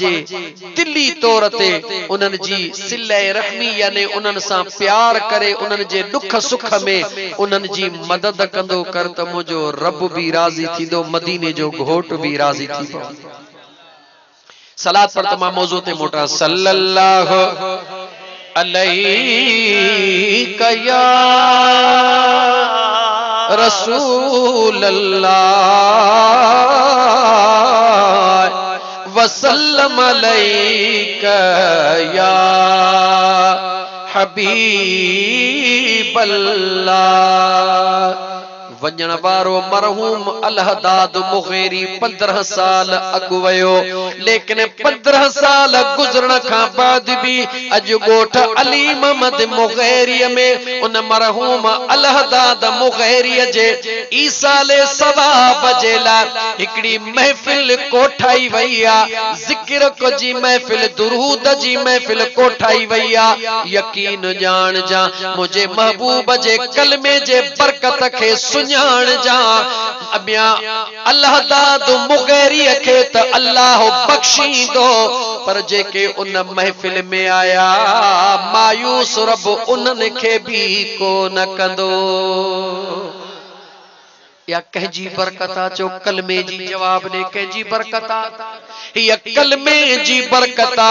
पंहिंजे दिली तौर ते उन्हनि जी सिले रहमी यानी उन्हनि सां प्यार करे उन्हनि जे दुख सुख में उन्हनि जी मदद कंदो कर त मुंहिंजो रब भी राज़ी थींदो, मदीने जो घोट भी राज़ी थींदो। सलात पर तमाम मौजू ते मोटा सल्लल्लाहु अलैहि या रसूल अल्लाह वसल्लम अलैका या हबीब अल्लाह। वञण वारो मरहूम अलहदाद मुग़ेरी 15 साल अॻु वयो, लेकिन 15 साल गुज़रण खां बाद भी अॼु ॻोठ अली मोहम्मद मुग़ेरी में उन मरहूम अलहदाद मुग़ेरी जे ईसाले सवाब जे लाइ हिकड़ी महफिल कोठाई वई आ, ज़िक्र को जी महफिल, दुरूद जी महफिल कोठाई वई आ। यकीन जान जा मुझे महबूब जे कलमे जे बरकत के सुञाण जा अबिया अलहदाद मुग़ेरी के त अल्लाह बख्शींदो, पर जेके उन महफिल में आया मायूस रब उन्हनि के भी को न कंदो। या कंहिंजी बरकता चो कलमे जी जवाब ने कंहिंजी बरकता, या कलमे जी बरकता,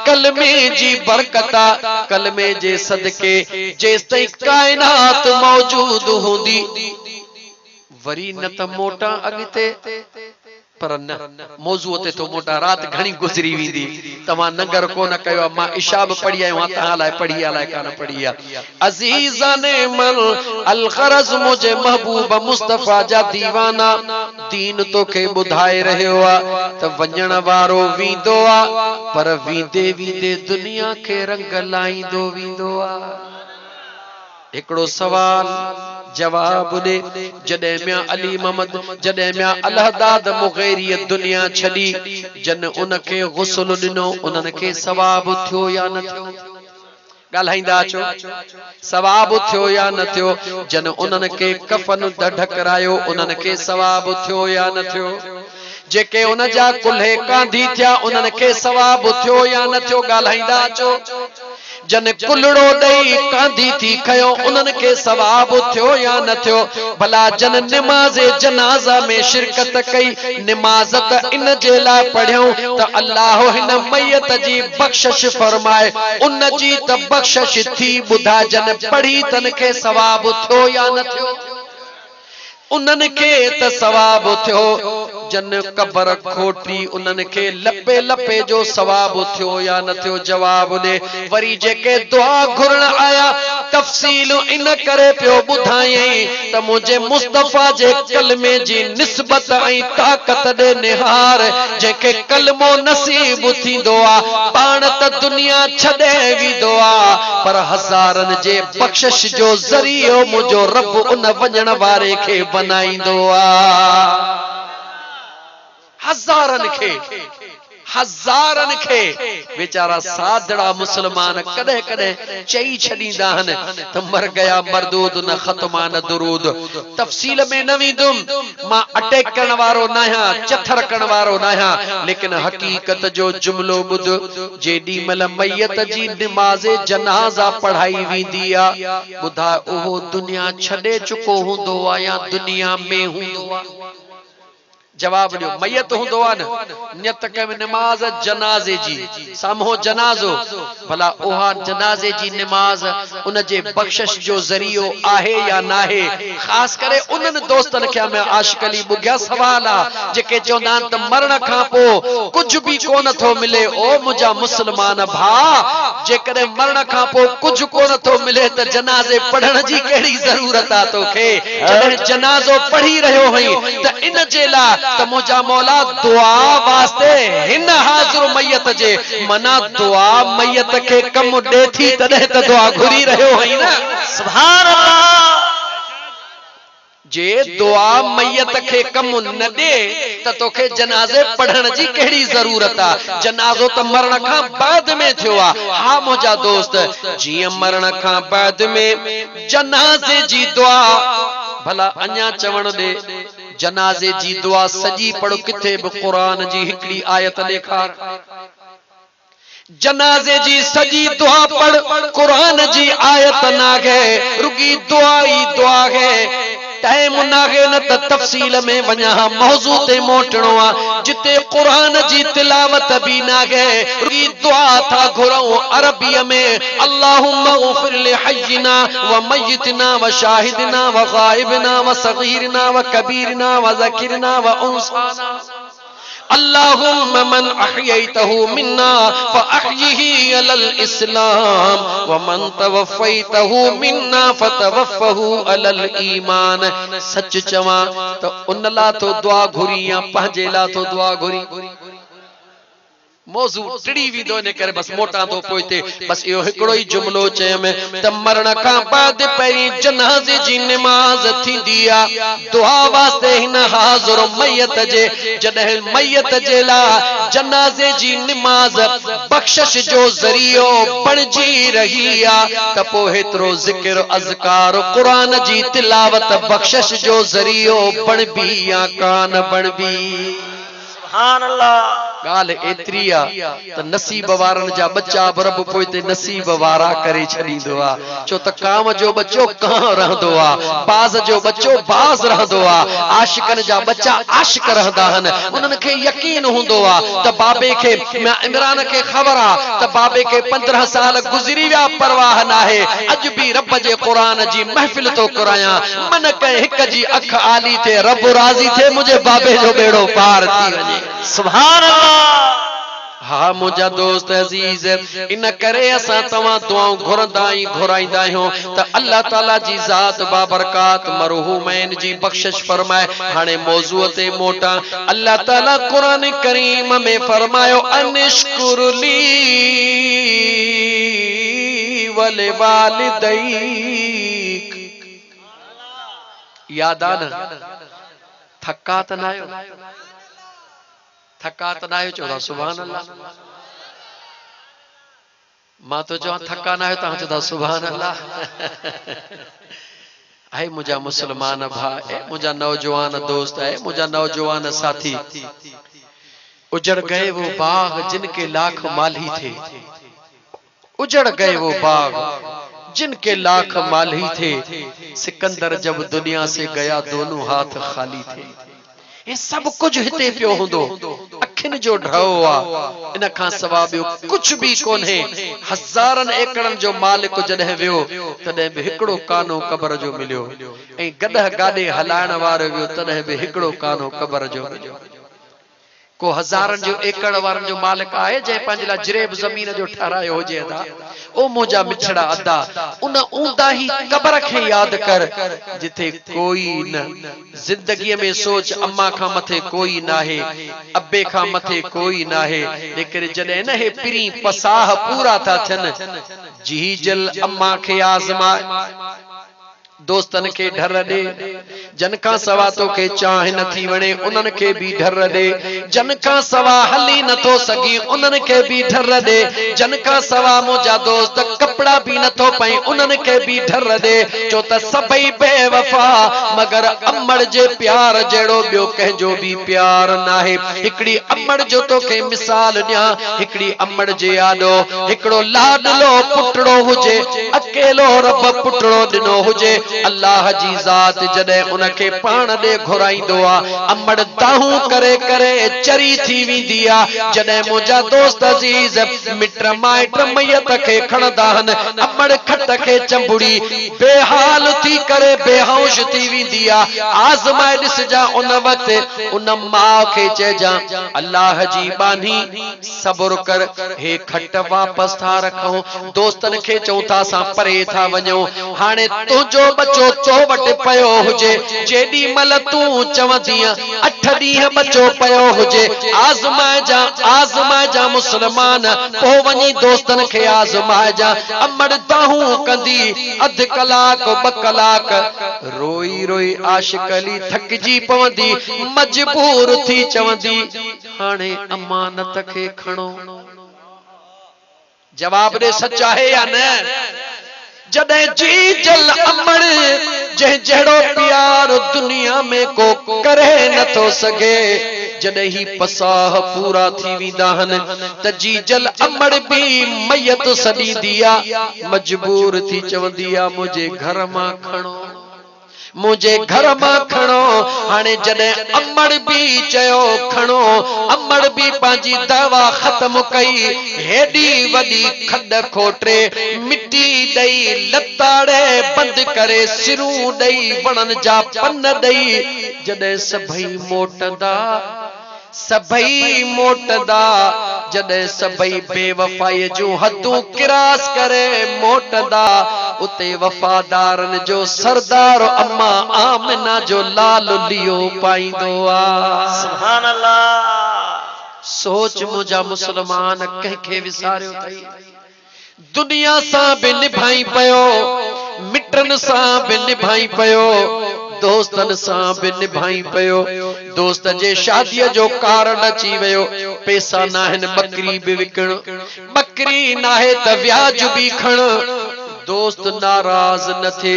कलमे जी बरकता, कलमे जे सदके जेस ताईं कायनात मौजूद होंदी वरी न त मोटा अगते पर न मौजू ते तो मोटा रात घणी गुजरी वींदी। तमा नगर को न कयो मां इशाब पढ़ी आयो ता लाए पढ़ी लाए कान पढ़ी आ। अजीज़ाने मन अल गरज मुझे महबूब मुस्तफा जा दीवाना दीन तो के बुधाए रहयो आ त वञण वारो वींदो आ, पर वींदे वींदे दुनिया के रंग लाईंदो वींदो आ। एकड़ो सवाल जवाब दे जडे मियां अली मोहम्मद जडे मियां अलहदाद मुग़ेरी दुनिया छड़ी जन उनके गुस्ल दिनो उनके सवाब थियो या न थियो? गाल्हाइंदा छो सवाब थियो या न थियो? जन उनके कफन ढकरायो उनके सवाब थियो या न थियो? जेके उन जा कुल्हे कांधी थिया उनके सवाब थियो या न थियो? गाल्हाइंदा छो जन कुलड़ो दई कांधी थी खयो उनके सवाब थियो या न थियो? भला जन नमाज़े जनाजा में शिरकत कई, नमाज त इन जे ला पढ़ियो त अल्लाह हिन मैयत जी बख्शिश फरमाए, उन जी त बख्शिश थी बुधा जन पढ़ी तन के सवाब थियो या न थियो? उन्हनि के त सवाब थियो, जन कबर खोटी उन्हनि के लपे लपे जो सवाब थियो या न थियो? जवाब दे। वरी जेके दुआ घुरण आया तफसील इन करे पियो बुधाई त मुझे मुस्तफा जे कलमे जी निस्बत ऐं ताकत दे निहार, जेके कलमो नसीब थींदो आ पाण त दुनिया छॾे वींदो आ, पर हज़ारनि जे बख्शिश जो ज़रियो मुझो रब उन वञण वारे खे बनाईंदो आ। हज़ारन के बेचारा सादड़ा मुसलमान कदे कदे चई छडींदा हन त मर गया मरदूद न खत्मा न दुरूद। तफसील में न वींदुम, मां अटैक करण वारो न आहियां, चथर करण वारो न आहियां, लेकिन हकीकत जो जुमलो बुध। जेडी मल मैयत जी नमाज़े जनाजा पढ़ाई वींदी आ बुधा ओहो दुनिया छडे चुको हुंदो आ या दुनिया में हुंदो आ? जवाब दियो। मैयत हुंदो आ न नियत कम नमाज जनाजे जी सामो जनाजो, भला ओहा जनाजे जी नमाज उन जे बख्शिश जो जरियो आहे या नाहे? खास करे उनन दोस्तन के मैं आशिक अली बुग्या सवाल आ जेके चोंदान त मरण खां पो कुछ भी कोन थो मिले। ओ मुजा मुसलमान भा, जेकरे मरण खां पो कुछ कोन थो मिले त जनाजे पढ़ण जी केड़ी जरूरत आ तोखे? जडे जनाजो पढ़ी रहियो हई त इन जे ला त मुझा मौला दुआ वास्ते हिन हाज़िर मैयत जे मना दुआ मैयत के कम दे थी तदे त दुआ घुरी रहियो हई न। सुभान अल्लाह। जे दुआ मैयत के कम न दे त तोखे जनाजे पढ़ण जी केड़ी जरूरत आ? जनाजो त मरण खां बाद में थियो आ। हा मुझा दोस्त, जिया मरण खां बाद में जनाजे जी दुआ भला अन्या चवण दे जनाजे जी दुआ सजी पढ़ो किथे भी कुरान जी हिकड़ी आयत ॾेखार। जनाज़े जी सजी दुआ पढ़ कुरान जी आयत नागे रुगी दुआ ही दुआ है टाइम नागे न त तफसील में वञा मौजू ते मोटणो आ जिते कुरान जी तिलावत भी नागे रुगी दुआ था घुरऊं अरबी में अल्लाहुम्मा उफ़िर लि हय्यिना व मय्यितना व शाहिदना व गाइबना व सगीरना व कबीरना व ज़कीरना व उन्साना अल्लाहुम्मा मन अहयैतहु मिन्ना फअहयिही अलल इस्लाम व मन तवफ़ैतहु मिन्ना फतवफ़्फ़हु अलल ईमान। सच चवा तो उन ला तो दुआ घुरी या पंहिंजे ला तो दुआ घुरी मौजू टिड़ी वी दो ने करे बस मोटा तो पोइते बस यो हिकड़ो ही जुमलो चयम त मरण का बाद पहरी जनाज़े जी नमाज थी दिया दुआ वास्ते हिन हाज़िर मैयत जे जडह मैयत जे ला जनाज़े जी नमाज बख्शिश जो ज़रियो बणजी रही आ त पो हेतरो ज़िक्र अज़कार कुरान जी तिलावत बख्शिश जो ज़रियो बण भी या कान बण भी। सुभान अल्लाह। गाल एतरी आ त नसीब वारन जा बच्चा रब पोइते नसीब वारा करे छडींदो आ छो त काम जो बच्चो कहां रहंदो आ बाज जो बच्चो बाज रहंदो आ आशिकन जा बच्चा आशिक रहंदा हन उनन के यकीन हुंदो आ त बाबे के इमरान के खबर आ त बाबे के 15 साल गुजरी विया परवाह नाहे अज भी रब जे कुरान जी महफिल तो कराया मन के हिक जी अख आली थे रब राजी थे मुझे बाबे जो बेड़ो पार थी वने। सुभान अल्लाह। हाँ मुझा दोस्त अजीज इन करे असा तवा दुआऊं घुराईंदा आहियूं त अल्लाह ताला जी ज़ात बाबरकात मरहूमैन जी बख्शिश फरमाए। हाणे मौजूअ ते मोटा अल्लाह ताला कुरान करीम में फरमायो अनिश्कुरली वले वालिदैक। याद आ न थका त न आयो थका त ना आयो चौदा सुभान अल्लाह मां तो चवा थका ना आयो ता चौदा सुभान अल्लाह। है मुझा मुसलमान भाई मुझा नौजवान दोस्त है मुझा नौजवान साथी उजड़ गए वो बाग जिनके लाख माली थे उजड़ गए वो बाग जिनके लाख माली थे सिकंदर जब दुनिया से गया दोनों हाथ खाली थे। ये सब कुछ हिते पियो हुंदो अखिन जो ढो आ इन खां सवा ॿियो कुछ भी कोन्हे। हज़ारन एकड़न जो मालिक जॾहिं वियो तॾहिं बि हिकड़ो कानो क़बर जो मिलियो ऐं गॾह गाॾे हलाइण वारो वियो तॾहिं बि हिकड़ो कानो क़बर जो मिलियो। को हज़ारन जो एकड़ वारन जो मालिक आहे जंहिं पंहिंजे लाइ जिरेब ज़मीन जो ठहरायो हुजे अदा ओ मुंहिंजा मिछड़ा अदा उन ऊंदा ही क़बर खे याद कर जिथे कोई न जिंदगीअ में सोच अम्मा खां मथे कोई नाहे अब्बे खां मथे कोई नाहे लेकिन जॾहिं न हे पिरी पसाह पूरा था थियन जी जल अम्मा खे आज़माए दोस्तन के ढर दे जनका सवा तो के चाह न थी वणे उनन के भी ढर दे जनका सवा हली न तो सगी उनन के भी ढर दे जनका सवा मुझा दोस्त कपड़ा भी न तो पई उनन के भी ढर दे चो त सबई बेवफा मगर अम्मड़ जे प्यार जेड़ो बियो कह जो भी प्यार नाहे। हिकड़ी अम्मड़ जो तो के मिसाल न्या हिकड़ी अम्मड़ जे यादो हिकड़ो लाडलो पुटड़ो हुजे अकेलो रब पुटड़ो दिनो हुजे अल्लाह जी ज़ात जडे उनके पान दे घुराइंदो आ अम्मड़ दाहू करे करे चरी थी वेंदी आ जडे मुझा दोस्त अजीज मिट्र माइट मैयत के खणदा हन अम्मड़ खट के चंबुड़ी बेहाल थी करे बेहोश थी वेंदी आ आज़माए दिस जा उन वक्त उन मां के चेजा अल्लाह जी बानी सब्र कर हे खट वापस था रखो दोस्तन के चौथा सा परे था वणो हाने तुजो बचो तो वट पयो हुजे जेडी मल तू चवंदिया 8 ॾींहं बचो पयो हुजे आज़माए जा मुसलमान पो वनी दोस्तन के आज़माए जा अम्मड़ दाहू कंदी अध कलाक 2 कलाक रोई रोई आशिक अली थकजी पवंदी मजबूर थी चवंदी हाणे अमानत के खणो जवाब दे सच्चा है या न जदे जी जल अमड़ जह जड़ो प्यार दुनिया में को करे न तो सके जॾहिं ही पसाह पूरा थी वेंदा आहिनि त जीजल अमड़ भी मैयत सॾींदी आहे, मजबूर थी चवंदी आहे मुंहिंजे घर मां खणो, मुझे घर मां खणो। हाणे जॾहिं अमड़ भी चयो खणो, अमड़ भी पंहिंजी दवा ख़त्म कई, हेॾी वॾी खॾ खोटे मिट्टी ॾेई लताड़े बंदि करे सिरूं ॾेई वणनि जा पन ॾेई जॾहिं सभई मोटदा जॾहिं सभई बेवफाई जूं हदूं क्रास करे मोटदा, उते वफादारन जो सरदार अम्मा आमिना जो लाल लियो पाईंदो आ। सुभान अल्लाह। सोच मुझा मुसलमान कंहिंखे विसारियो अथई, दुनिया सां बि निभाई पियो, मिटन सां बि निभाई पियो, दोस्तन सां बि निभाई पियो। दोस्त जे शादीअ जो कारण अची वियो, पैसा नाहिनि बकरी बि विकण, बकरी नाहे त व्याज बि खण, दोस्त नाराज न थे,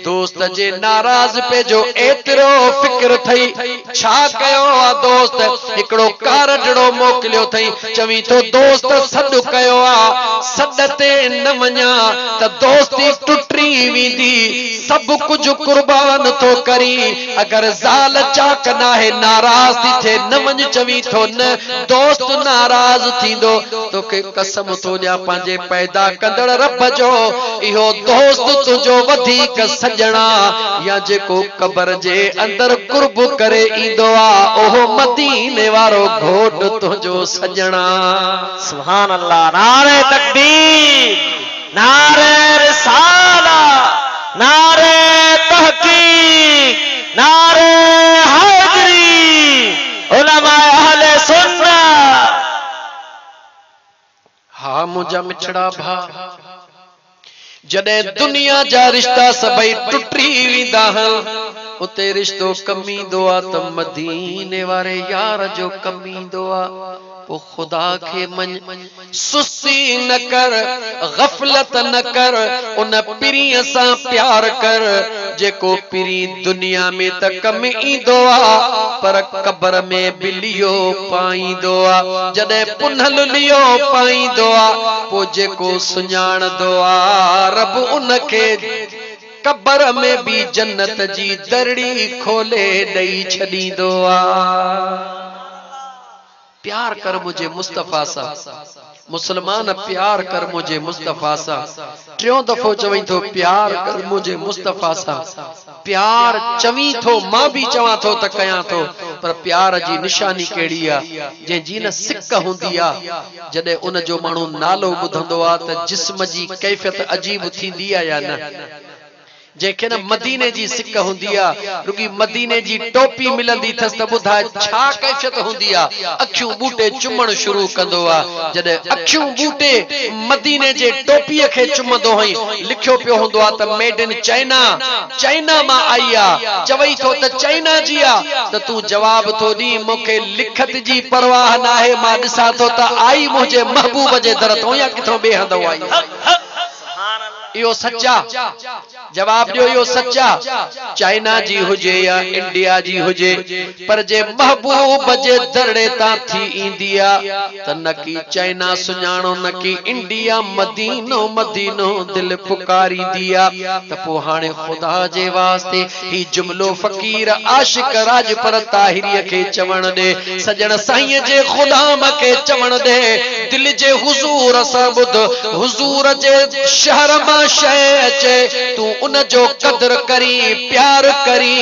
दोस्त जे नाराज पे जो एतिरो फिक्र थई, छा कयो आ दोस्त हिकड़ो कारडड़ो मोकिलियो थई, चवी तो दोस्त सॾु कयो आ, सॾ ते न वञा त दोस्ती टुटी वेंदी, सब कुछ कुर्बान तो करी, अगर ज़ाल चाक नाहे नाराज थी थे न वञ, चवी थो न दोस्त नाराज थींदो, तोखे कसम थो ॾियां पंहिंजे पैदा कंदड़ रब जो, इहो दोस्त तुंहिंजो वधीक सजणा या जेको कब्र जे अंदर कुर्ब करे ईंदो आ, ओहो मदीने वारो घोट तुंहिंजो सजणा। सुभान अल्लाह। नारे तकबीर, नारे रिसाला, नारे तहकीक, नारे हैदरी, उलमा अहले सुन्नत। हा मुझा मिठड़ा भा, जॾहिं दुनिया जा रिश्ता सभई टुटी वेंदा आहिनि, उते रिश्तो कमी ईंदो आ त मदीने वारे यार जो कमी ईंदो आ। पो खुदा खे मञ, सुस्ती न कर, गफलत न कर, उन पिरीअ सां प्यार कर जेको पिरी दुनिया में त कम ईंदो आ पर कब्र में बि लियो पाईंदो आ। जॾहिं पुनल लियो पाईंदो आ, पो जेको सुञाणंदो आ रब उनखे कब्र में भी जन्नत जी दरड़ी खोले ॾेई छॾींदो आ। प्यार कर मुझे मुस्तफा सा, मुसलमान प्यार कर मुझे मुस्तफा सा, टियों दफो चवई थो प्यार कर मुझे मुस्तफा सा। प्यार चवी थो, मां भी चवां थो त कयां थो, पर प्यार जी निशानी कहिड़ी आ, जंहिंजी न सिक हूंदी आ, जॾहिं उन जो माण्हू नालो ॿुधंदो आ त जिस्म जी कैफियत अजीब थींदी आ या न। जंहिंखे न मदीने जी सिक हूंदी आ, रुगी मदीने जी टोपी मिलंदी अथसि त ॿुधाए छा कैफियत हूंदी आ, अखियूं बूटे चुमण शुरू कंदो आ। जॾहिं अखियूं बूटे मदीने जे टोपीअ खे चुमंदो हई, लिखियो पियो हूंदो आ त मेड इन चाइना, चाइना मां आई आ, चवई थो त चाइना जी आ, त तूं जवाब थो ॾी मूंखे लिखत जी परवाह नाहे, मां ॾिसां थो त आई मुंहिंजे महबूब जे दर तो या किथों ॿिए हंधो आई। इहो सच्चा जवाब ॾियो, इहो सच्चा चाइना जी हुजे या इंडिया जी हुजे, पर जे महबूब जे दरड़े तां थी ईंदी आ त न की चाइना सुञाणो न की इंडिया, मदीनो मदीनो दिल पुकारींदी आ। त पोइ हाणे खुदा जे वास्ते ही जुमलो फ़कीर आशिक राजपर ताहिरीअ खे चवण ॾे, सजण साईं जे ग़ुलाम खे चवण ॾे, दिल जे हुजूर सां ॿुध, हुजूर जे शहर मां शइ अचे, तूं उन जो कदर करी, प्यार करी,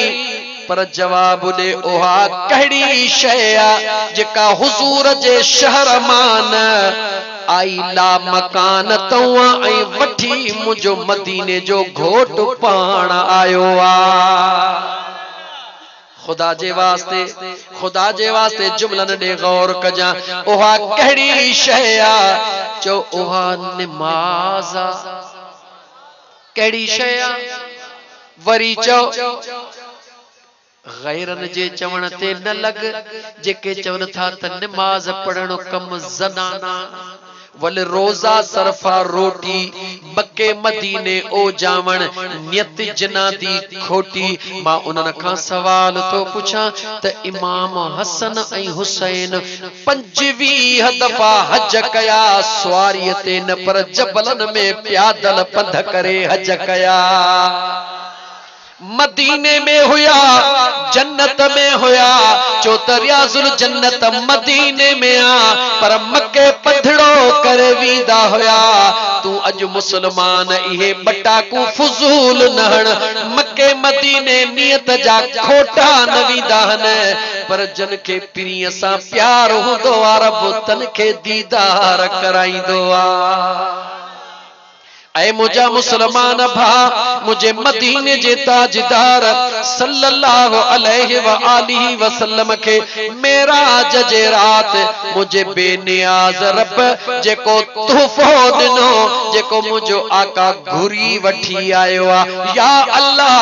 पर जवाब दे ओहा कहिड़ी शइ आ जेका हुजूर जे शहर मां न आई, ला मकान तव्हां ऐं वठी मुंहिंजो मदीने जो घोट पाण आयो आ। खुदा जे वास्ते जुमलन ॾे गौर कजां, ओहा कहिड़ी शइ आ, चो ओहा निमाज़ आ। कहिड़ी शइ आ? वरी चओ गैरन जे चवण ते न लग, जेके चवन था त निमाज़ पढ़ण कम ज़नाना, वल रोजा सरफा रोटी मक्के मदीने ओ जावण नियत जना दी खोटी। मां उन्हनि खां सवाल तो पुछां त इमाम हसन ऐं हुसैन 25 दफ़ा हज कया सवारीअ ते न पर जबलन में प्यादल पंध करे हज कया। मदीने में हुया जन्नत में हुया चौतरियाजुल जन्नत मदीने में आ पर मक्के पधड़ो करे वीदा होया। तू अज मुसलमान इहे बटाकू फजूल नहण मक्के मदीने नियत जा खोटा न वीदा न पर जन के पिरीअ सां प्यार हूंदो आ रब तन के दीदार कराईंदो आ। ऐ मुझा मुसलमान भा मुझे मदीने जे ताजदार सल्लल्लाहु अलैहि व आलिहि वसल्लम के मेराज जे रात मुझे बेनियाज रब जेको तोहफो दिनो जेको मुझो आका घुरी वठी आयो आ। या अल्लाह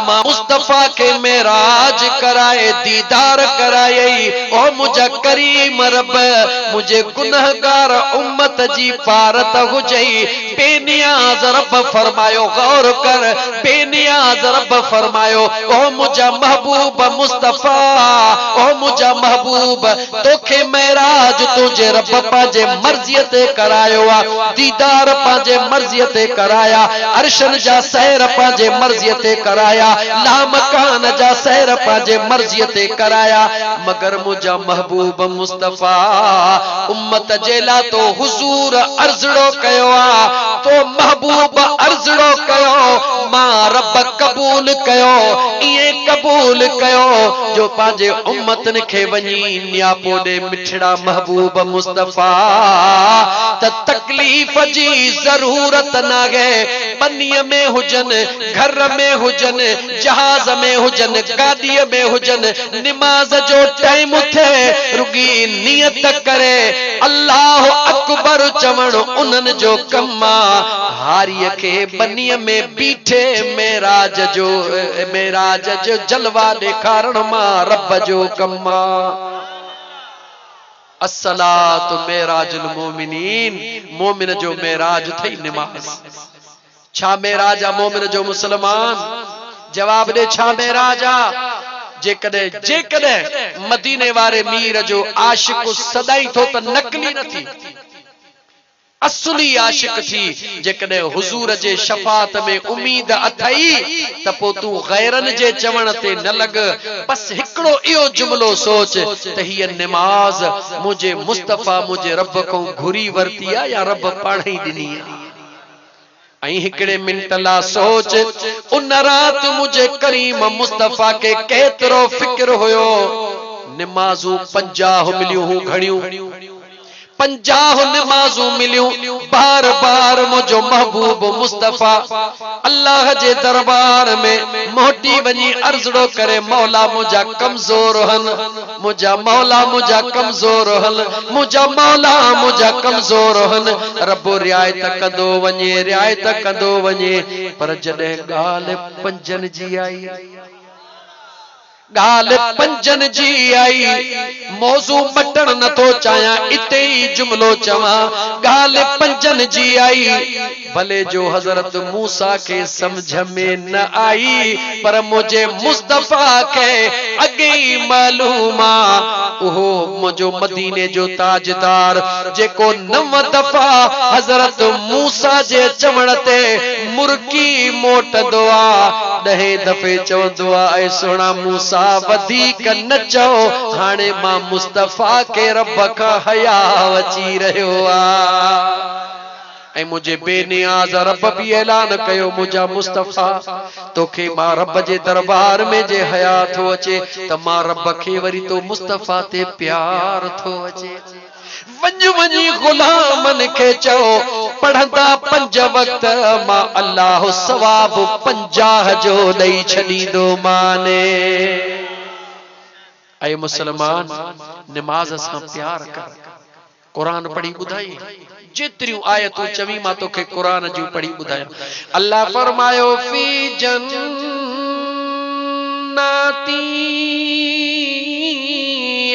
मां मुस्तफा के मेराज कराए दीदार कराए ओ मुझा करीम रब मुझे गुनहगार उम्मत जी पारत हुजई। बेनियाज रब फरमायो गौर कर बेनियाज रब फरमायो ओ मुझा महबूब मुस्तफा ओ मुझा महबूब तोखे मेराज तुझे रब पांजे मर्ज़ीअ ते करायो आ। दीदार पांजे मर्ज़ीअ ते कराया अर्शन जा सैर पांजे मर्ज़ीअ ते कराया लामकान जा सैर पांजे मर्ज़ीअ ते कराया मगर मुझा महबूब मुस्तफा उम्मत जेला तो हुजूर अर्ज़ड़ो कयो आ तो महबूब अर्ज़ड़ो कयो मां रब कबूल कयो इए कबूल कयो जो पांजे उम्मतन के वनी न्यापो दे मिठड़ा महबूब मुस्तफा त तकलीफ जी जरूरत ना है। बनिय में हुजन घर में हुजन जहाज में हुजन गाड़ी में हुजन नमाज जो टाइम थे रुगी नियत करे अल्लाह अकबर चवण उन्हनि जो कमा हारिय के बनिय में बीठे मेराज जो जलवा ॾेखारण मां रब जो कमा। अस्सलातु मेराजुल मोमिनीन मोमिन जो मेराज थई नमाज। छा मेराज आ मोमिन जो मुसलमान? जवाब दे छा मेराज आ? जेकॾहिं मदीने वारे मीर जो आशिक सदाई थो त नकली न थी असली आशिक थी। जेकॾहिं हुजूर जे शफात में उम्मीद अथई त पो तू गैरन जे चवण ते न लग। बस हिकड़ो इहो जुमलो सोच त हीअ नमाज मुझे मुस्तफा मुझे रब को घुरी वरती आ या रब पाण ही ॾिनी आ। ऐं हिकड़े मिंट ला सोच उन रात मुझे करीम मुस्तफा के केतिरो फिक्र हुयो। नमाजूं 50 मिलियूं हूं घणियूं 50 नमाजूं मिलियूं बार बार मुझो महबूब मुस्तफा अल्लाह जे दरबार में मोटी वनी अर्ज़ड़ो करे मौला मुझा कमजोर हन मुझा मौला मुझा कमजोर हन मुझा मौला मुझा कमजोर हन। रब रियायत कंदो वञे पर जॾहिं ॻाल्हि पंजन जी आई गाल पंजन जी आई मौजू मटन न तो चाया इते ही जुमलो चवा गाल पंजन जी आई भले जो हजरत मूसा के समझ में न आई पर मुझे मुस्तफा के अगे मालूमा ओहो मुझो मदीने जो ताजदार जेको 9 दफा हजरत मूसा जे चवण ते मुर्की मोटदो आ 10 दफे चवंदो आ ऐ सोना मूसा वधिक न चओ हाणे मां मुस्तफा के रब का हया अची रहियो आ। ऐ मुझे बेनियाज रब भी ऐलान कयो मुझा मुस्तफा तोखे मां रब जे दरबार में जे हया थो अचे त मां रब खे वरी तो मुस्तफा ते प्यार थो अचे। वञी गुलामन के चओ पढ़ंदा 5 वक्त मां अल्लाह सवाब 50 जो ॾेई छॾींदो माने। ऐ मुसलमान नमाज सां प्यार कर कुरान पढ़ी ॿुधाई जेतिरियूं आयतूं चवी मां तोखे कुरान जूं पढ़ी ॿुधाया। अल्लाह फरमायो फी जन्नाती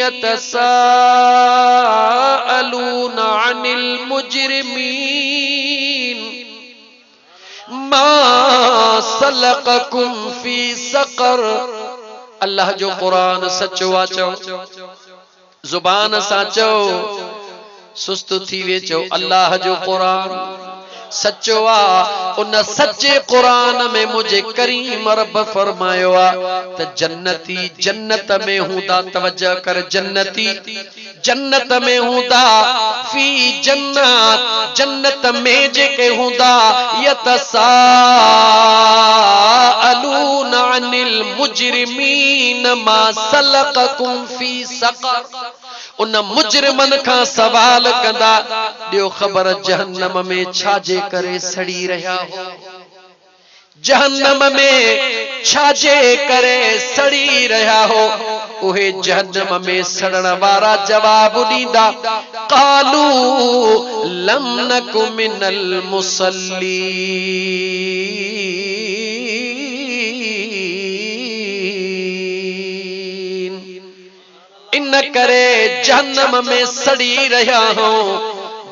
यतसाअलूना अनिल मुजरिमीन मा सलककुम फी सकर। अल्लाह जो कुरान सचो वाचो, जुबान साचो, सुस्त थी वेचो। अल्लाह जो कुरान सचो आ, उन सच्चे कुरान में मुझे करीम रब फरमायो आ त जन्नती जन्नत में हूंदा। तवज्जो कर, जन्नती जन्नत में हूंदा, फी जन्नत जन्नत में जेके हूंदा, यतसाअलूना अनिल मुजरिमीन मा सलककुम फी सकर। उन मुजरिमन का सवाल कंदा, ॾियो ख़बर जहन्नम में छाजे करे सड़ी रहा हो, जहन्नम में छाजे करे सड़ी रहा हो। उहे जहन्नम में सड़न वारा जवाब ॾींदा, क़ालू लम नकु मिनल मुसल्लीन। इन करे जहन्नम में सड़ी रहा हो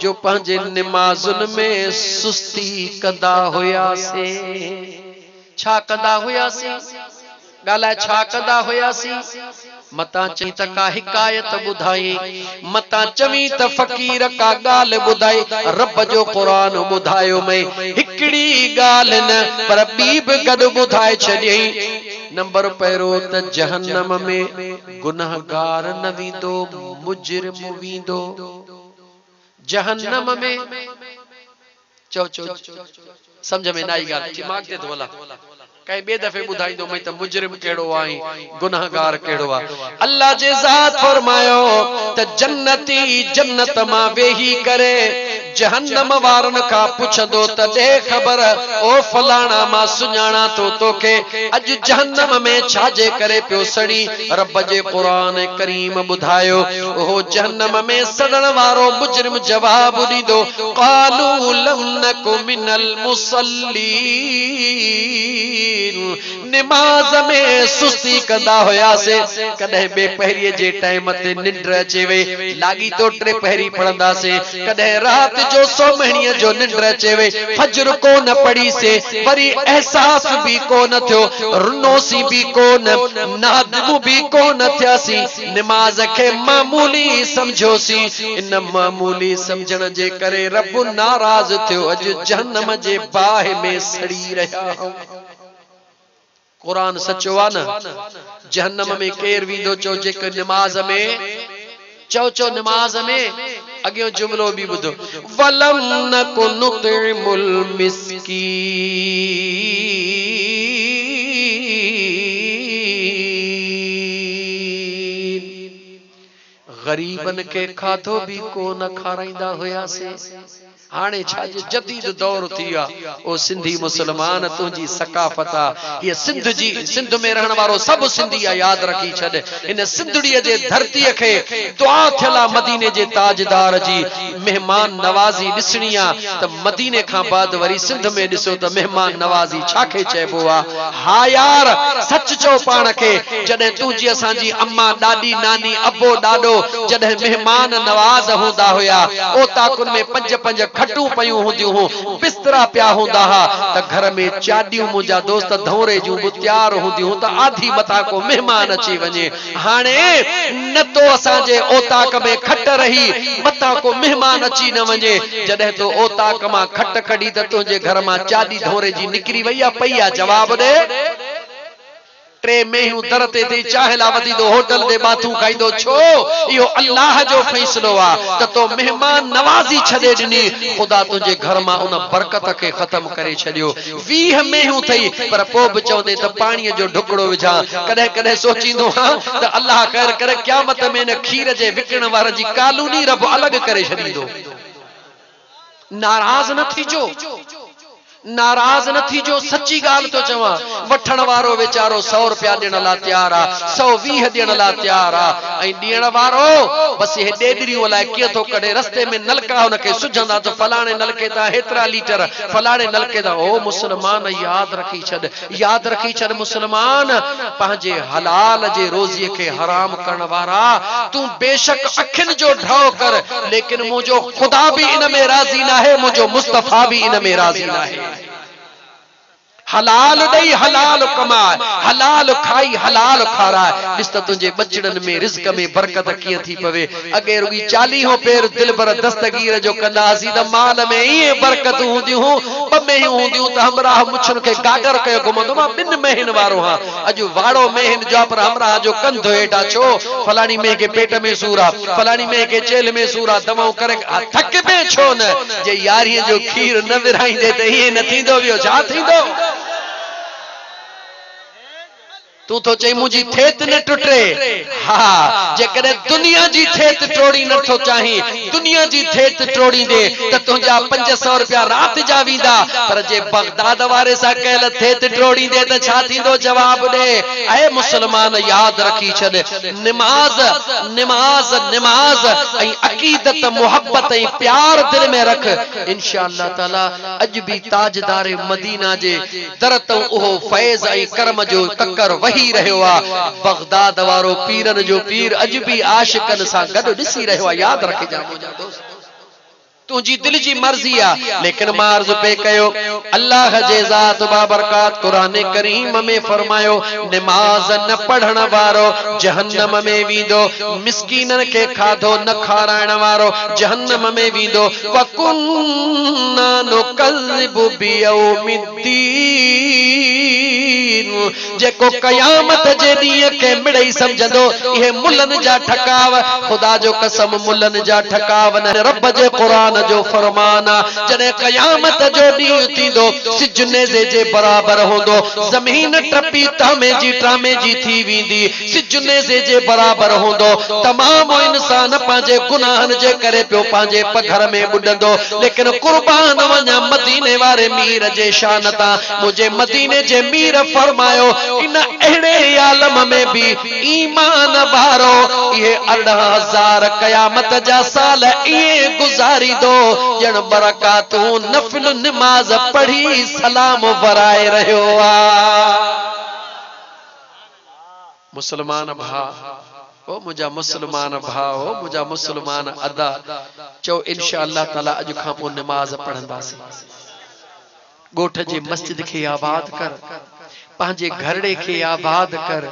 जो पंहिंजे निमाज़ुन में सुस्ती कंदा हुयासीं। छा कंदा हुयासीं? ॻाल्हाए छा कंदा हुयासीं? मता चई त का हिकायत ॿुधाई, मता चवी त फ़कीर का ॻाल्हि ॿुधाई। रब जो क़ुरान ॿुधायो मई हिकिड़ी ॻाल्हि न पर ॿी बि गॾु ॿुधाए छॾियई। नंबर पहिरियों त जहन्नम में गुनहगार न वेंदो, मुजरिम वेंदो जहन्नम में। चो चो समझ में न आई ॻाल्हि, दिमाग़ ते थो हला। कई बे दफे बुधाइंदो मैं त मुजरिम केड़ो आई, गुनाहगार केड़ो आ। अल्लाह जे ज़ात फरमायो त जन्नती जन्नत मां वेही करे जहन्नम वारन का पुछंदो त दे खबर ओ फलाना मां सुञाणा तो तोखे अज जहन्नम में छाजे करे पियो सड़ी। रब जे कुरान करीम बुधायो ओ जहन्नम में सड़न वारो मुजरिम जवाब दीदो, क़ालू लम नकु मिनल मुसल्लीन। नमाज में सुस्ती कंदा हुयासे, कदे बे पहरी जे टाइम ते निंड अचे वे लागी तो टे पहरी पढ़ंदासे, कदे रात जो 100 महीने जो निंड अचे वे फजर को न पढ़ी से, वरी एहसास भी को न थियो, रुनोसी भी को न, नादमु भी को न थियासी, नमाज के मामूली समझोसी। इन मामूली समझण जे करे रब नाराज थियो, अज जहन्नम जे बाहि में सड़ी रहा हूं। कुरान सचो आ न। जहन्नम में केर वींदो चो जेके नमाज में चो नमाज में अगियो जुमलो भी बुधो, वलम नकु नुतिमुल मिस्कीन। गरीबन के खाधो भी को न खाराइंदा हुयासे। हाणे छा जदीद दौर थिया ओ सिंधी मुसलमान तुंजी सकाफत आ। ये सिंध जी सिंध में रहण वारो सब सिंधी याद रखी छद। इन सिंधड़ी जे धरती के दुआ थला मदीने जे ताजदार जी मेहमान नवाजी दिसणिया त मदीने का बाद वरी सिंध में दिसो त मेहमान नवाजी छाके चेबो आ। हा यार सच चो पाण के, जडे तुंजी असांजी अम्मा दादी नानी अबो डाडो जडे मेहमान नवाज होंदा होया, ओ ताकुन में पंज पंज खटू पयूं हुंदियूं हो, बिस्तरा पिया हुंदा हा त घर में चाडियूं मुंजा दोस्त धौरे जूं बि तैयार हुंदियूं त आधी मथा को मेहमान अची वञे। हाणे न तो असांजे ओताक में खट रही मथा को मेहमान अची न वञे। जॾहिं तो ओताक मां खट कढी त तुंहिंजे घर मां चाडी धौरे जी निकिरी वई आ पई आ, जवाब दे। टे मेहूं दर ते थी चाहेला वधी दो होटल दे बाथू खाईंदो छो? इहो अल्लाह जो फैसलो आ त तो मेहमान नवाजी छॾे ॾिनी, खुदा तुंहिंजे घर मां उन बरकत खे ख़त्म करे छॾियो। 20 मेहूं थई पर पोइ बि चवंदे त पाणीअ जो ढुकड़ो विझां। कॾहिं कॾहिं सोचींदो हां त अल्लाह ख़ैर करे क़यामत में न खीर जे विकण वारनि जी कालूनी रब अलॻि करे छॾींदो। नाराज़ न थीजो, नाराज न थी जो सच्ची गाल तो चवा वठण वारो वेचारो 100 रुपया देण ला तैयार आ 120 देण ला तैयार आ ऐं देण वारो बस हे डेडरियूं अलाए कीअं थो कढे रस्ते में नलका उनके सुझंदा तो फलाणे नलके ता हेतरा लीटर फलाणे नलके ता ओ मुसलमान याद रखी छॾ मुसलमान पंहिंजे हलाल जे रोज़ीअ खे हराम करण वारा तू बेशक अखिन जो ढो कर लेकिन मुझो खुदा भी इन में राजी ना है मुझो मुस्तफा भी इन में राजी ना है हलाल दई हलाल कमाए हलाल खाई हलाल खाराए ॾिस त तुंहिंजे बचड़न में रिज़्क में बरकत कीअं थी पवे अगे रुगी 40 पेर दिल भर दस्तगीर जो कंदासीं त माल में इहे बरकत हूंदियूं ॿ मेहियूं हूंदियूं त हमराह मुछन खे गागर कयो घुमंदो मां 2 मेहिन वारो हां अॼु वाड़ो मेहिन जो पर हमराह जो कंधो हेठा छो फलाणी मेह के पेट में सूर आ फलाणी मेह के चेल में सूर आ दवाऊं करे थक पे छो न जे यारीअ जो खीर न विराईंदे त इहे न थींदो वियो छा थींदो तू तो चई मुझी थेत न टुटे हाँ जेकॾहिं दुनिया जी थेत टोड़ी न थो चाही दुनिया जी थेत टोड़ी दे त तुंहिंजा 500 रुपया रात जा वींदा पर जे बगदाद वारे सां कयल थेत टोड़ी दे त छा थींदो जवाब दे ऐ मुसलमान याद रखी छॾ नमाज नमाज नमाज ऐं अकीदत मोहब्बत ऐं प्यार दिल में रख इंशाअल्लाह ताला अज भी ताजदार मदीना जे दर तो उहो फैज़ ऐं करम जो तकर वही रहियो आ बगदाद वारो पीरन जो पीर अज भी आशिकन सां गॾु ॾिसी रहियो आ याद रखिजा मुंहिंजा दोस्त तुझी दिल जी मर्जी आ लेकिन मार्ज पे कयो अल्लाह जे ज़ात बाबरकात कुरान करीम में फरमायो नमाज न पढ़ण वारो जहन्नम में वींदो मिस्कीनन के खाधो न खाराइण वारो जहन्नम में वींदो वकुन्ना नुकज़िबु बियौमिद्दीन जेको कयामत जे ॾींहं के मिड़ई समझंदो इहे मुल्लन जा ठकाव खुदा जो कसम मुल्लन जा ठकाव न रब जे कुरान जो फरमाना जने कयामत जो ॾींहुं थींदो सिज नेज़े जे बराबर होंदो ज़मीन टपी टामे जी थी वेंदी सिज नेज़े जे बराबर होंदो तमाम इंसान पंहिंजे गुनाहन जे करे पियो पंहिंजे पघर में बुॾंदो लेकिन कुर्बान वञा मदीने वारे मीर जे शान तां मुझे मदीने जे मीर फरमायो इन अहिड़े आलम में भी ईमान वारो ये 18,000 कयामत जा साल ये गुजारी दो जन बरकातू नफिल नमाज पढ़ी सलाम वराए रहियो आ मुसलमान भा ओ मुझा मुसलमान भाव मुझा मुसलमान अदा चो इंशाअल्लाह ताला अज खां पो नमाज पढ़ंदासीं गोठ जे मस्जिद के आबाद कर पंहिंजे घरड़े के आबाद कर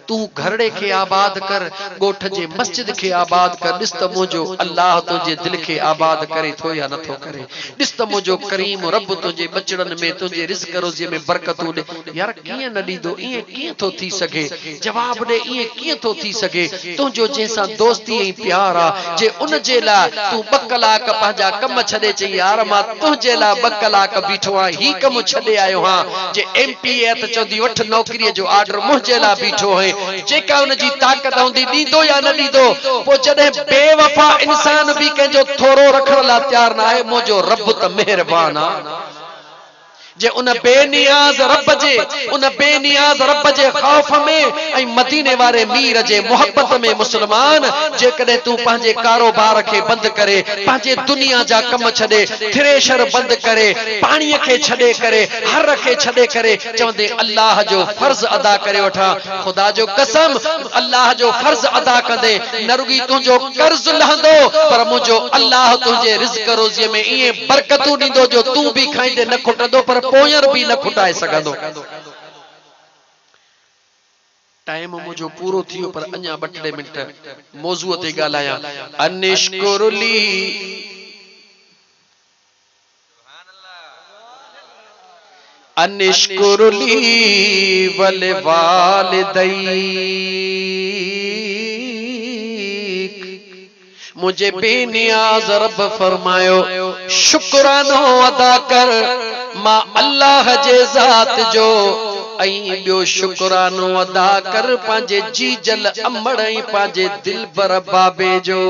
तू घरड़े के आबाद कर गोठ जे मस्जिद के आबाद कर ॾिस त मुझो अल्लाह तुझे दिल के आबाद करे थो या नथो करे ॾिस त मुझो करीम रब तुझे बचड़न में तुझे रिज़्क रोज़ी में बरकतूं ॾे यार कीअं न ॾींदो ईअं कीअं थो थी सघे जवाब ॾे ईअं कीअं थो थी सघे तुझो जंहिंसां दोस्ती ऐं प्यार आ जे उन जे लाइ तू 2 कलाक पंहिंजा कम छॾे चई यार मां तुझे लाइ 2 कलाक बीठो आहियां ही कम छॾे आयो हां जे एमपीए त वठ नौकरी जो ऑर्डर मुझे ला बीठो है जेका उन जी ताकत होंदी दीदो या न दीदो पो जदे बेवफा इंसान भी के जो थोरो रखण ला तैयार ना है मुझो रब त मेहरबान आ जे उन बेनियाज रब जे खौफ में ऐं मदीने वारे मीर जे मोहब्बत में मुसलमान जे कदे तू पंहिंजे कारोबार के बंद करे पंहिंजे दुनिया जा कम छड़े थ्रेशर बंद करे पानी के छड़े करे हर के छड़े करे चवंदे अल्लाह जो फर्ज अदा करे वठा खुदा जो कसम अल्लाह जो फर्ज अदा कंदे न रुगी तुझो कर्ज लहंदो पर मुझो अल्लाह तुझे रिज़्क रोज़ी में इए बरकतूं दींदो जो तू भी खाइंदे न खुटंदो पर पोयर भी न खुटाए सघंदो टाइम मुझो पूरो थियो पर अञा 2-3 मिनट मौजूअ ते ॻाल्हायां अनिश्कुरली अनिश्कुरली वल वालिदै मुझे बेनियाज रब फरमायो शुक्रानो अदा कर मां अल्लाह जे ज़ात जो ऐं ॿियो शुक्रानो अदा कर पंहिंजे जीजल अमड़ ऐं पंहिंजे दिलबर बाबे जो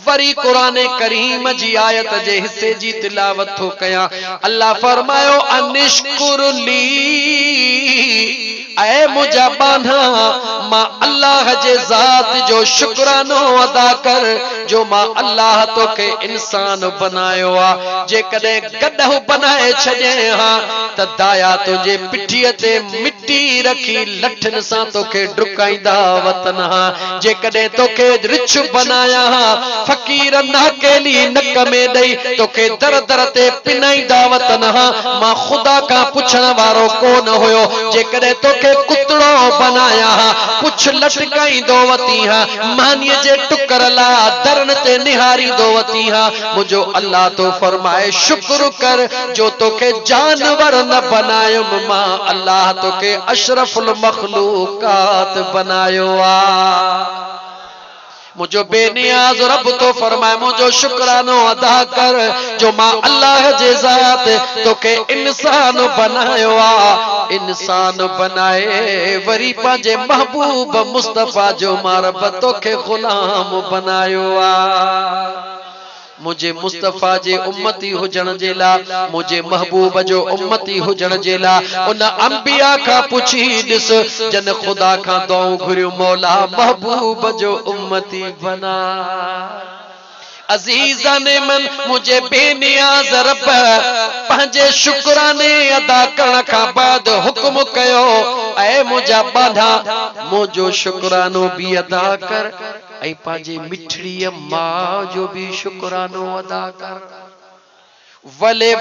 वरी कुरान करीम जी आयत जे हिस्से जी तिलावत थो कया। अल्लाह फरमायो अनिश्कुरली, ऐ मुझा बाना मां अल्लाह जे ज़ात जो शुक्रानो अदा कर जो मां अल्लाह तोखे इंसान बनायो आ। जे कदे गड्ढो बनाए छॾे हां त दाया तुझे पिठीअ ते मिट्टी रखी लठन सां तोखे डुकाईंदा वतन हां। जे कदे तोखे रिछ बनाया हां फकीर नाकेली नक में ॾेई तोखे दर दर ते पिनाईंदा वतन हां। मां खुदा खां पुछण वारो कोन हुयो। जे कदे तोखे कुतड़ो बनाया हां पुछ लटकाईंदो वती हां। मानीअ जे टुकर ला दरन ते निहारींदो वती हां। मुझो अल्लाह तो फरमाए शुक्र कर जो तोखे जानवर न बनायुम, मां अल्लाह तोखे अशरफुल मखलूकात बनायो आ। मुझो बेनियाज रब तो फरमाए मुझो शुक्रानो अदा कर जो मां अल्लाह जे ज़ात तोखे इंसान बनायो आ। इंसान बनाए वरी पंहिंजे महबूब मुस्तफा जो मां रब तोखे गुलाम बनायो आ। मुझे मुस्तफा जे उम्मती हुजण जे ला, मुझे महबूब जो उम्मती हुजण जे ला उन अंबिया का पुछी दिस जन खुदा का दुआऊं घुरियो मौला महबूब जो उम्मती बना। अजीजा ने मन मुझे बेनियाज रब पंहिंजे शुक्राने अदा करण का बाद हुक्म कयो ऐ मुझा बाधा मुझो शुक्रानो भी अदा कर ऐं पंहिंजे मिठड़ीअ मां जो भी शुक्रानो अदा कर। वले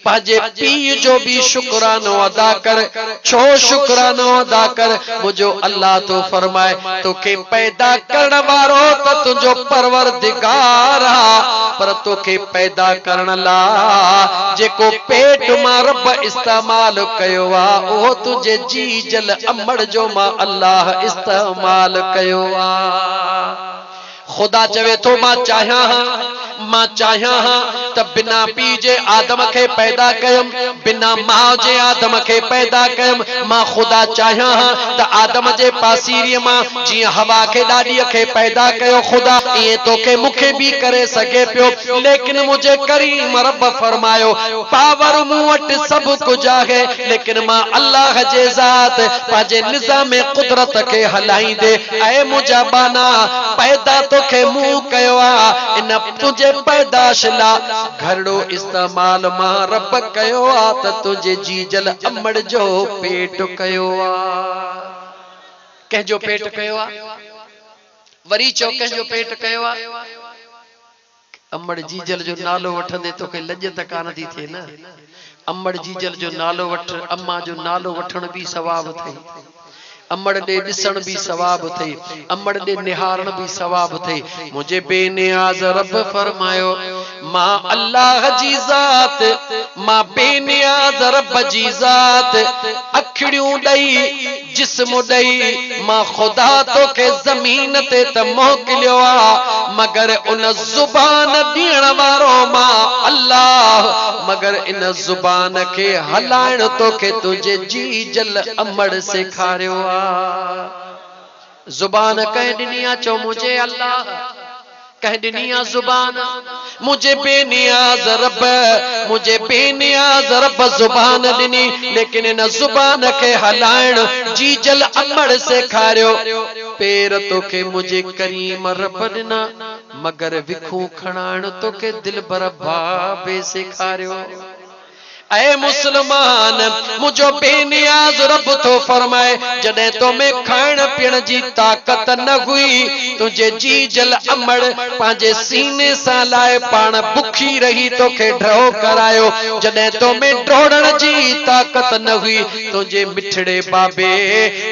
पंहिंजे पीउ जो भी शुक्रानो अदा कर। छो शुक्रानो अदा कर? मुझो अल्लाह तो फरमाए तोखे पैदा करण वारो त तुझो परवरदिगार आ, पर तोखे पैदा करण ला जेको पेट मां रब इस्तेमाल कयो आ उहो तुझे जी जल अमड़ जो मां अल्लाह इस्तेमाल कयो आ। खुदा चवे तो मां चाहियां हां त बिना पी जे आदम खे पैदा कयम, बिना मां जे आदम खे पैदा कयम। मां खुदा चाहियां हां त आदम जे पासीरीअ मां जीअं हवा खे ॾाॾीअ खे पैदा कयो खुदा ईअं तोखे मूंखे भी करे सघे पियो। लेकिन मुझे करीम रब फरमायो पावर मूं वटि सभु कुझु आहे, लेकिन मां अल्लाह जे ज़ात पंहिंजे निज़ाम कुदरत खे हलाईंदे ऐ मुझा बाना पैदा तोखे मूं कयो आ। इन तुझे पैदाश ला घरड़ो इस्तेमाल मां रब कयो आ त तुझे जी जल अमड़ जो पेट कयो आ। कंहिंजो पेट कयो आ? वरी चो कंहिंजो पेट कयो आ? अमड़ जी जल जो नालो वठंदे तोखे लॼ त कान थी थिए न। अमड़ जी जल जो नालो वठ, अम्मा जो नालो वठण भी सवाब थई, अमड़ दे ॾिसण भी सवाब थई, अमड़ दे निहारण भी सवाब थई। मुझे बेनियाज रब फरमायो मां अल्लाह जी ज़ात, मां बेनियाज रब जी ज़ात अखड़ियूं ॾई जिस्म ॾई मां खुदा तोखे ज़मीन ते त मोकिलियो आ, मगर उन ज़ुबान ॾियण वारो मां अल्लाह, मगर इन ज़ुबान खे हलाइण तोखे तुझे जी जल अमड़ सेखारियो आ। जुबान कह दिनिया चो मुझे अल्लाह, कह दिनिया जुबान मुझे बेनियाज रब, मुझे बेनियाज रब जुबान दिनी, लेकिन इन जुबान के हलाइण जी जल अमड़ सेखारियो। पैर तोखे मुझे करीम रब दिना, मगर विखू खणाइण तोखे दिलबर बाबे सेखारियो। ऐ मुसलमान मुझो बेनियाज रब तो फरमाए जडे तो में खाण पीण जी ताकत न हुई तुझे जी जल अमड़ पांजे सीने सा लाए पाण बुखी रही तोखे ड्रो करायो। जडे तो में ड्रोड़न जी ताकत न हुई तुझे मिठड़े बाबे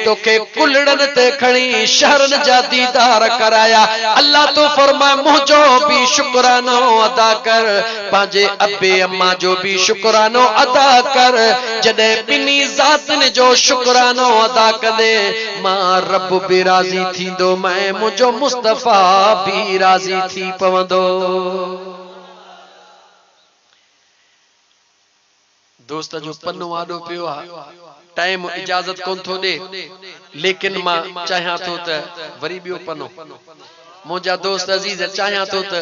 तोखे कुलड़न ते खणी शहरन जा दीदार कराया। अल्लाह तो फरमाए मुझो भी शुक्रानो अदा कर, पांजे अबे अम्मा जो भी शुक्रानो अदा कर। जडे बिनी ज़ातन जो शुक्रानो अदा कदे मां रब भी राजी थींदो, मैं मुझो मुस्तफा भी राजी थी पवंदो। दोस्त जो पन्नो आडो पियो आ टाइम इजाजत कोन थो दे लेकिन मां चाहियां थो त वरी बियो पन्नो मुंहिंजा दोस्त अज़ीज चाहियां थो त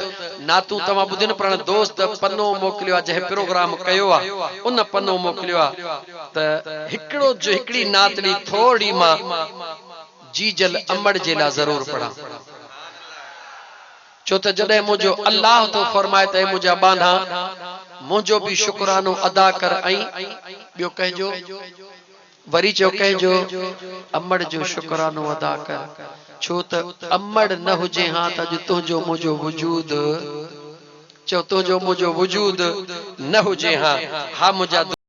नातू तव्हां ॿुधो न पर दोस्त पन्नो मोकिलियो आहे जंहिं प्रोग्राम कयो आहे उन पन्नो मोकिलियो आहे त हिकिड़ी नातड़ी थोड़ी मां जीजल अमड़ जे लाइ ज़रूर पढ़ा छो त जॾहिं मुंहिंजो अल्लाह तो फरमाए त मुंहिंजा बांधा मुंहिंजो बि शुक्रानो अदा कर ऐं ॿियो कहिजो वरी चो कहिजो अमड़ जो शुक्रानो अदा कर छो त अमड़ न हुजे हां त अॼु तुंहिंजो मुंहिंजो वजूद चो तुंहिंजो मुंहिंजो वजूद न हुजे हां हा मुंहिंजा